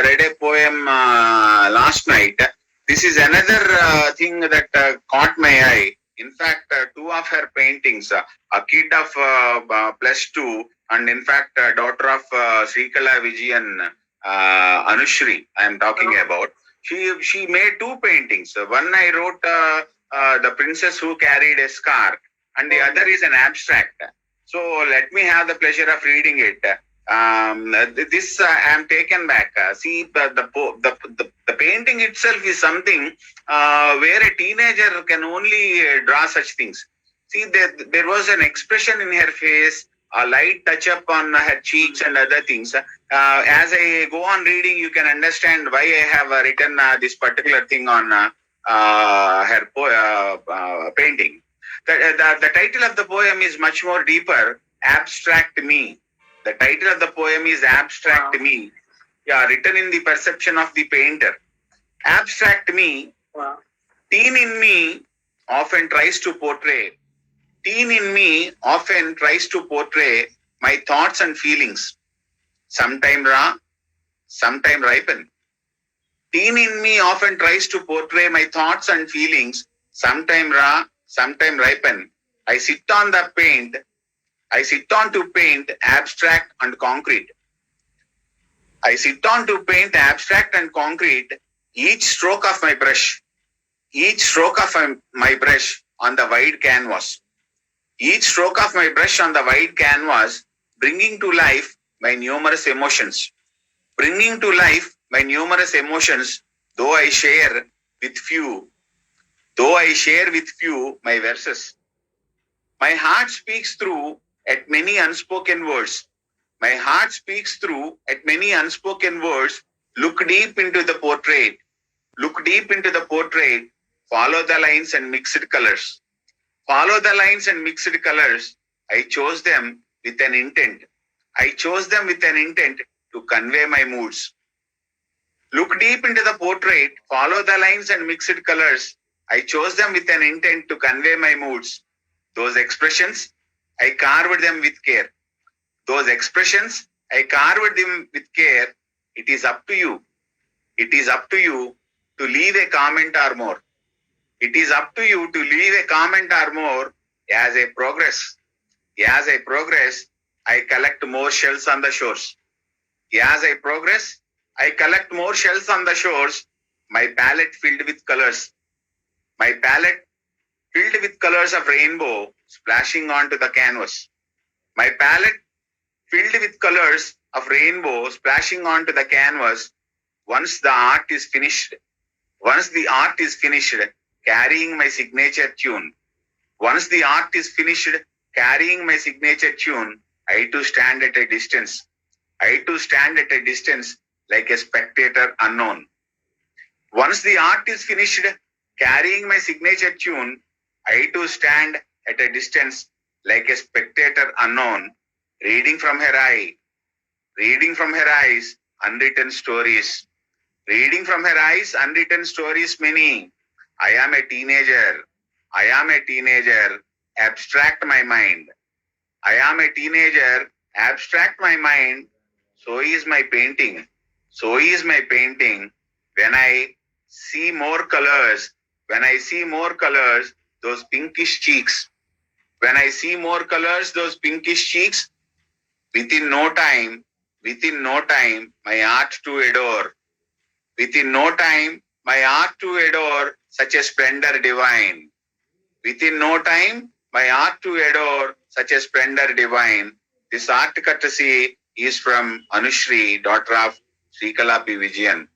read a poem last night. This is another thing that caught my eye. In fact, two of her paintings, a kid of +2, and in fact, daughter of Srikala Vijayan, Anushri, I am talking about. She made two paintings. One I wrote The Princess Who Carried a Scar, and the other is an abstract. So let me have the pleasure of reading it. This I am taken back. See, the painting itself is something where a teenager can only draw such things. See, there was an expression in her face, a light touch up on her cheeks and other things. As I go on reading, you can understand why I have written this particular thing on her painting. The title of the poem is much more deeper, Abstract Me. The title of the poem is Abstract Me. Yeah, written in the perception of the painter. Abstract Me. Teen in me often tries to portray. Teen in me often tries to portray my thoughts and feelings. Sometime raw, sometime ripen. Teen in me often tries to portray my thoughts and feelings. Sometime raw, sometime ripen. I sit on to paint abstract and concrete. I sit on to paint abstract and concrete each stroke of my brush on the wide canvas. Each stroke of my brush on the wide canvas, bringing to life my numerous emotions. Bringing to life my numerous emotions, though I share with few my verses. My heart speaks through at many unspoken words. My heart speaks through at many unspoken words. Look deep into the portrait. Look deep into the portrait. Follow the lines and mixed colors. Follow the lines and mixed colors. I chose them with an intent. I chose them with an intent to convey my moods. Look deep into the portrait. Follow the lines and mixed colors. I chose them with an intent to convey my moods. Those expressions, I carved them with care. Those expressions, I carved them with care. It is up to you. It is up to you to leave a comment or more. It is up to you to leave a comment or more. As I progress, I collect more shells on the shores. As I progress, I collect more shells on the shores. My palette filled with colors. My palette filled with colors of rainbow splashing onto the canvas. My palette filled with colors of rainbow splashing onto the canvas. Once the art is finished, carrying my signature tune. Once the art is finished, carrying my signature tune, I too stand at a distance. I too stand at a distance like a spectator unknown. Once the art is finished, carrying my signature tune, I too stand at a distance like a spectator unknown, reading from her eyes, unwritten stories. Reading from her eyes, unwritten stories many. I am a teenager, abstract my mind. I am a teenager, abstract my mind. So is my painting. When I see more colors, those pinkish cheeks. When I see more colors, those pinkish cheeks, within no time, my art to adore. Within no time, my art to adore such a splendor divine. Within no time, my art to adore such a splendor divine. This art courtesy is from Anushri, daughter of Srikala P. Vijayan.